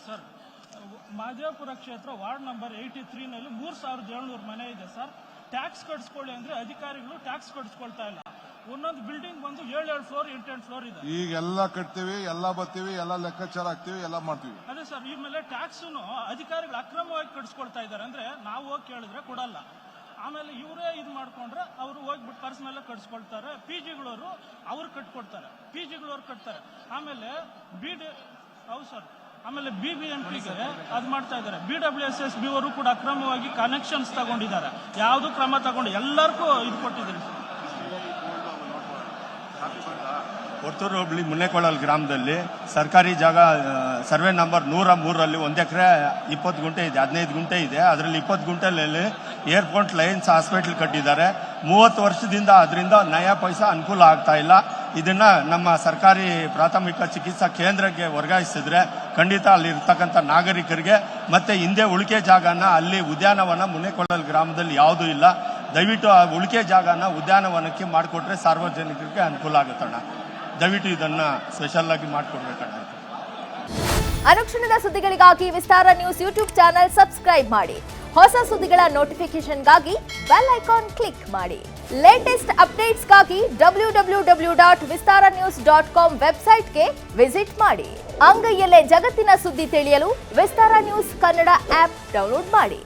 Sir, Madevapura ಕ್ಷೇತ್ರ ward number 83 ನಲ್ಲಿ 3700 ಮನೆ ಇದೆ ಸರ್. ಟ್ಯಾಕ್ಸ್ ಕಟ್ಸ್ಕೊಳ್ಳಿ ಅಂದ್ರೆ ಅಧಿಕಾರಿಗಳು ಟ್ಯಾಕ್ಸ್ ಕಟ್ಸ್ಕೊಳ್ತಾ ಇಲ್ಲ. ಒಂದೊಂದು ಬಿಲ್ಡಿಂಗ್ ಬಂದು 7 ಫ್ಲೋರ್ 8 ಫ್ಲೋರ್ ಇದೆ. ಈಗೆಲ್ಲ ಕಟ್ತೀವಿ, ಎಲ್ಲ ಬರ್ತೀವಿ, ಎಲ್ಲ ಲೆಕ್ಕಾಚಾರ ಹಾಕ್ತಿವಿ, ಎಲ್ಲ ಮಾಡ್ತೀವಿ. ಅದೇ ಸರ್, ಈ ಮೇಲೆ ಟ್ಯಾಕ್ಸ್ ಅಧಿಕಾರಿಗಳು ಅಕ್ರಮವಾಗಿ ಕಟ್ಸ್ಕೊಳ್ತಾ ಇದ್ದಾರೆ. ಅಂದ್ರೆ ನಾವು ಹೋಗಿ ಕೇಳಿದ್ರೆ ಕೊಡಲ್ಲ. ಆಮೇಲೆ ಇವರೇ ಇದು ಮಾಡ್ಕೊಂಡ್ರೆ ಅವರು ಹೋಗ್ಬಿಟ್ಟು ಪರ್ಸನಲ್ ಕಟ್ಸ್ಕೊಳ್ತಾರೆ. ಪಿಜಿಗಳವರು ಅವ್ರು ಕಟ್ಕೊಡ್ತಾರೆ, ಪಿಜಿಗಳವ್ರು ಕಟ್ತಾರೆ. ಆಮೇಲೆ ಹೌದು ಸರ್, ಆಮೇಲೆ BBMPಗೆ ಅದು ಮಾಡ್ತಾ ಇದ್ದಾರೆ. BWSSB ಅವರು ಕೂಡ ಅಕ್ರಮವಾಗಿ ಕನೆಕ್ಷನ್ಸ್ ತಗೊಂಡಿದ್ದಾರೆ. ಯಾವುದು ಕ್ರಮ ತಗೊಂಡು ಎಲ್ಲರಿಗೂ ಇದು ಕೊಟ್ಟಿದ್ದಾರೆ. ಕೊರ್ತೂರು ಹೋಬಳಿ ಮುನ್ನೆಕೊಳ್ಳಲ್ ಗ್ರಾಮದಲ್ಲಿ ಸರ್ಕಾರಿ ಜಾಗ ಸರ್ವೆ ನಂಬರ್ 103ರಲ್ಲಿ 1 ಎಕರೆ 20 ಗುಂಟೆ ಇದೆ, 15 ಗುಂಟೆ ಇದೆ. ಅದರಲ್ಲಿ 20 ಗುಂಟೆಯಲ್ಲಿ ಏರ್ಪೋರ್ಟ್ ಲೈನ್ಸ್ ಹಾಸ್ಪಿಟಲ್ ಕಟ್ಟಿದ್ದಾರೆ. 30 ವರ್ಷದಿಂದ ಅದರಿಂದ ನಯಾ ಪೈಸಾ ಅನುಕೂಲ ಆಗ್ತಾ ಇಲ್ಲ. ಇದನ್ನ ನಮ್ಮ ಸರ್ಕಾರಿ ಪ್ರಾಥಮಿಕ ಚಿಕಿತ್ಸಾ ಕೇಂದ್ರಕ್ಕೆ ವರ್ಗಾಯಿಸಿದ್ರೆ ಖಂಡಿತ ಅಲ್ಲಿ ಇರ್ತಕ್ಕಂಥ ನಾಗರಿಕರಿಗೆ ಮತ್ತೆ ಹಿಂದೆ ಉಳಿಕೆ ಜಾಗನ ಅಲ್ಲಿ ಉದ್ಯಾನವನ ಮುನ್ನೆಕೊಳ್ಳಲ್ ಗ್ರಾಮದಲ್ಲಿ ಯಾವುದೂ ಇಲ್ಲ. ದಯವಿಟ್ಟು ಆ ಉಳಿಕೆ ಜಾಗನ ಉದ್ಯಾನವನಕ್ಕೆ ಮಾಡಿಕೊಟ್ರೆ ಸಾರ್ವಜನಿಕರಿಗೆ ಅನುಕೂಲ ಆಗುತ್ತಣ್ಣ. ದಯವಿಟ್ಟು ಇದನ್ನ ಸ್ಪೆಷಲ್ ಆಗಿ ಮಾಡಿಕೊಡ್ಬೇಕಣ್ಣ. ಅನುಕ್ಷಣದ ಸುದ್ದಿಗಳಿಗಾಗಿ ವಿಸ್ತಾರ ನ್ಯೂಸ್ ಯೂಟ್ಯೂಬ್ ಚಾನೆಲ್ ಸಬ್ಸ್ಕ್ರೈಬ್ ಮಾಡಿ. ಹೊಸ ಸುದ್ದಿಗಳ ನೋಟಿಫಿಕೇಶನ್ಗಾಗಿ ಬೆಲ್ ಐಕಾನ್ ಕ್ಲಿಕ್ ಮಾಡಿ. ಲೇಟೆಸ್ಟ್ ಅಪ್ಡೇಟ್ಸ್ಗಾಗಿ www.vistaranews.com ವೆಬ್ಸೈಟ್ಗೆ ವಿಸಿಟ್ ಮಾಡಿ. ಅಂಗೈಯಲ್ಲೇ ಜಗತ್ತಿನ ಸುದ್ದಿ ತಿಳಿಯಲು ವಿಸ್ತಾರ ನ್ಯೂಸ್ ಕನ್ನಡ ಆಪ್ ಡೌನ್ಲೋಡ್ ಮಾಡಿ.